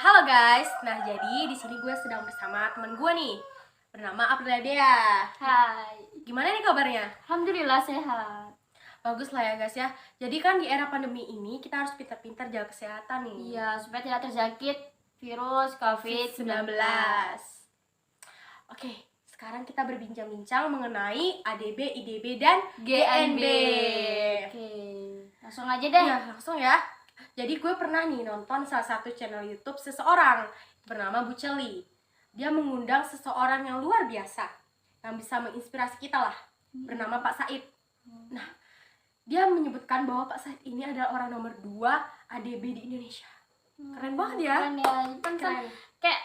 Halo guys. Nah, jadi di sini gue sedang bersama teman gue nih, bernama Aprilia Dea. Hai. Gimana nih kabarnya? Alhamdulillah sehat. Bagus lah ya guys ya. Jadi kan di era pandemi ini kita harus pintar-pintar jaga kesehatan nih. Iya, supaya tidak terjangkit virus COVID-19. Oke, sekarang kita berbincang-bincang mengenai ADB, IDB, dan GNB. Oke, langsung aja deh. Iya, langsung ya. Jadi gue pernah nih nonton salah satu channel YouTube seseorang bernama Bu Celi. Dia mengundang seseorang yang luar biasa, yang bisa menginspirasi kita lah, bernama Pak Said. Nah, dia menyebutkan bahwa Pak Said ini adalah orang nomor 2 ADB di Indonesia. Keren banget ya. Keren ya. Keren. Kayak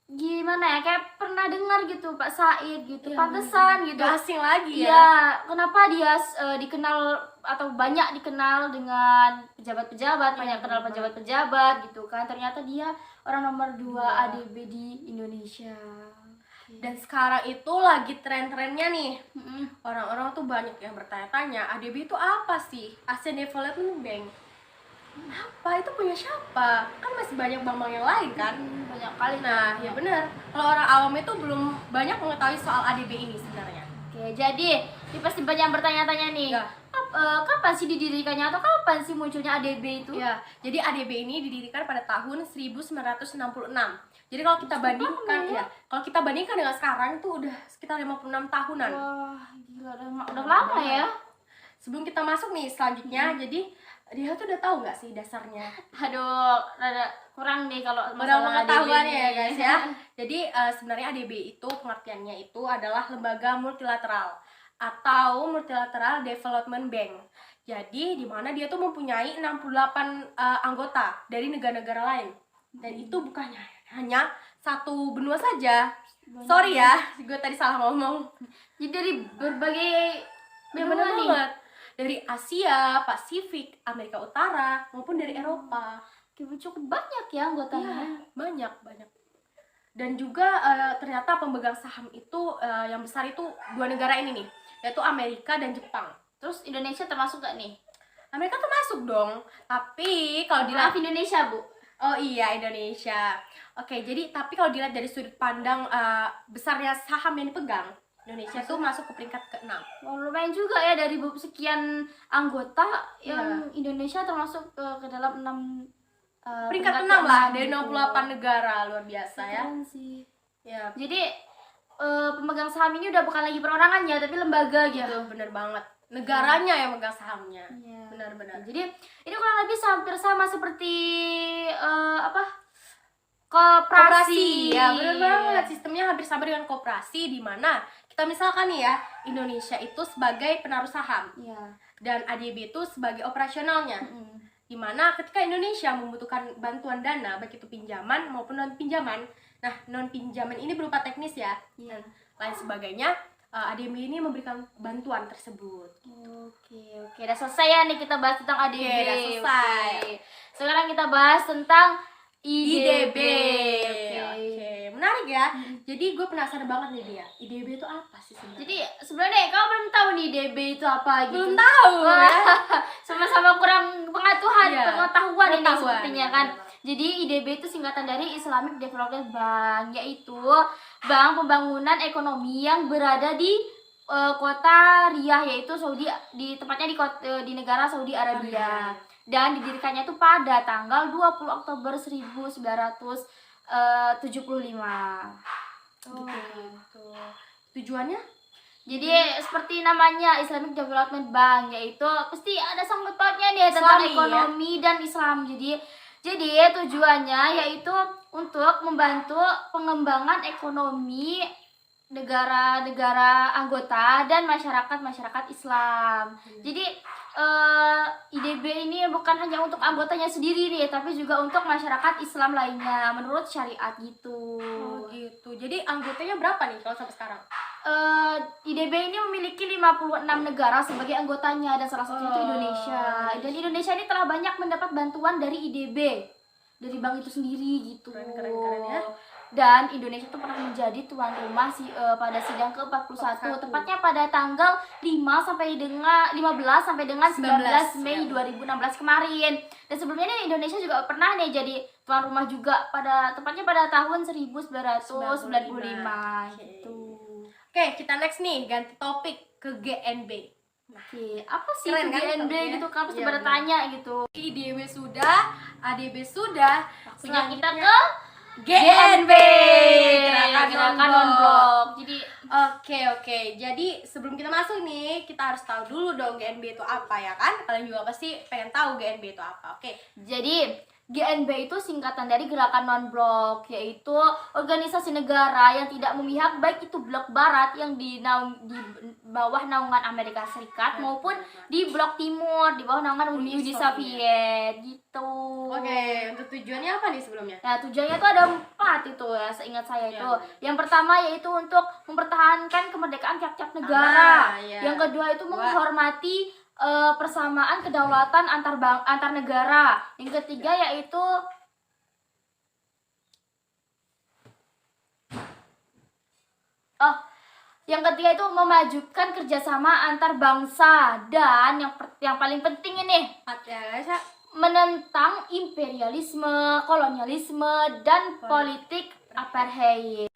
gimana ya? Kayak pernah dengar gitu Pak Said gitu. Ya, pantesan gitu. Gak asing lagi ya. Iya, kenapa dia dikenal atau banyak dikenal dengan pejabat-pejabat, banyak kenal pejabat-pejabat gitu kan. Ternyata dia orang nomor 2 ADB di Indonesia. Dan sekarang itu lagi tren-trennya nih. Orang-orang tuh banyak yang bertanya-tanya, ADB itu apa sih? Asian Development Bank. Apa itu punya siapa? Kan masih banyak bank-bank yang lain kan? Banyak kali. Nah, ya benar. Kalau orang awam itu belum banyak mengetahui soal ADB ini sebenarnya. Oke, jadi ini pasti banyak yang bertanya-tanya nih. Ya. Kapan sih didirikannya atau kapan sih munculnya ADB itu? Ya, jadi ADB ini didirikan pada tahun 1966. Jadi kalau kita bandingkan kalau kita bandingkan dengan sekarang itu udah sekitar 56 tahunan. Wah, gila, udah lama ya. Sebelum kita masuk nih selanjutnya, jadi dia tuh udah tahu nggak sih dasarnya? Aduh, rada kurang deh kalau masalah pengetahuan ya guys ya. Jadi sebenarnya ADB itu pengertiannya itu adalah lembaga multilateral atau Multilateral Development Bank. Jadi di mana dia tuh mempunyai 68 anggota dari negara-negara lain. Dan itu bukannya hanya satu benua saja. Sorry ya, gue tadi salah ngomong. Jadi dari berbagai benua nih. Dari Asia, Pasifik, Amerika Utara maupun dari Eropa. Cukup banyak ya anggotanya. Ya, banyak. Dan juga ternyata pemegang saham itu yang besar itu 2 negara ini nih, yaitu Amerika dan Jepang. Terus Indonesia termasuk gak nih? Amerika termasuk dong. Tapi kalau dilihat Indonesia, Bu. Oh iya, Indonesia. Oke, jadi tapi kalau dilihat dari sudut pandang besarnya saham yang dipegang, Indonesia tuh masuk ke peringkat ke-6. Wah, lumayan juga ya dari sekian anggota yang Indonesia termasuk ke dalam 6 peringkat ke-6 lah dari 68 negara, luar biasa ya. Sih. Ya. Jadi pemegang saham ini udah bukan lagi perorangan ya, tapi lembaga gitu. Ya, bener banget. Negaranya yang megang sahamnya. Ya. Benar-benar. Jadi ini kurang lebih hampir sama seperti koperasi. Ya, benar banget. Sistemnya hampir sama dengan koperasi, di mana kita misalkan nih ya, Indonesia itu sebagai penaruh saham. Ya. Dan ADB itu sebagai operasionalnya. Dimana ketika Indonesia membutuhkan bantuan dana, baik itu pinjaman maupun non pinjaman. Nah, non pinjaman ini berupa teknis ya, dan lain sebagainya. ADB ini memberikan bantuan tersebut. Oke, udah selesai ya nih kita bahas tentang ADB. Udah selesai. Sekarang kita bahas tentang IDB. Oke, menarik ya. Jadi gue penasaran banget nih dia. IDB itu apa sih sebenarnya? Jadi sebenarnya kamu belum tahu nih IDB itu apa gitu. Belum tahu. Sama-sama kurang pengetahuan ini sepertinya kan. Ya. Jadi IDB itu singkatan dari Islamic Development Bank, yaitu bank pembangunan ekonomi yang berada di kota Riyadh, yaitu tepatnya di negara Saudi Arabia. Dan didirikannya itu pada tanggal 20 Oktober 1975. Gitu. Tujuannya? Jadi seperti namanya Islamic Development Bank, yaitu pasti ada sangkut pautnya nih tentang ekonomi dan Islam. Jadi tujuannya yaitu untuk membantu pengembangan ekonomi negara-negara anggota dan masyarakat Islam. Jadi IDB ini bukan hanya untuk anggotanya sendiri nih, tapi juga untuk masyarakat Islam lainnya menurut syariat gitu. Oh gitu. Jadi anggotanya berapa nih kalau sampai sekarang? IDB ini memiliki 56 negara sebagai anggotanya dan salah satunya itu Indonesia. Dan Indonesia ini telah banyak mendapat bantuan dari IDB, dari bank itu sendiri gitu. Keren ya. Dan Indonesia tuh pernah menjadi tuan rumah pada sidang ke-41 tepatnya pada tanggal 15 sampai dengan 19 Mei 2016 kemarin. Dan sebelumnya nih Indonesia juga pernah nih jadi tuan rumah juga tepatnya pada tahun 1995 gitu. Oke, kita next nih, ganti topik ke GNB. Oke, apa sih Keren itu kan GNB topiknya? gitu kan pasti Iya, pada benar. tanya gitu. IDW sudah, ADB sudah, Punya kita selanjutnya ke GNB, Gerakan Gerakan Non-Blok. Jadi Oke. Jadi sebelum kita masuk nih, kita harus tahu dulu dong GNB itu apa ya kan? Kalian juga pasti pengen tahu GNB itu apa. Oke. Jadi GNB itu singkatan dari Gerakan Non-Blok, yaitu organisasi negara yang tidak memihak baik itu blok barat yang di bawah naungan Amerika Serikat maupun di blok timur di bawah naungan Uni Soviet gitu. Oke, untuk tujuannya apa nih sebelumnya? Nah, tujuannya itu ada 4 itu ya, seingat saya itu. Yang pertama yaitu untuk mempertahankan kemerdekaan tiap-tiap negara. Ya. Yang kedua itu menghormati persamaan kedaulatan antar negara. Yang ketiga yaitu itu memajukan kerjasama antar bangsa, dan yang paling penting ini Ya guys ya. menentang imperialisme, kolonialisme, dan politik apartheid.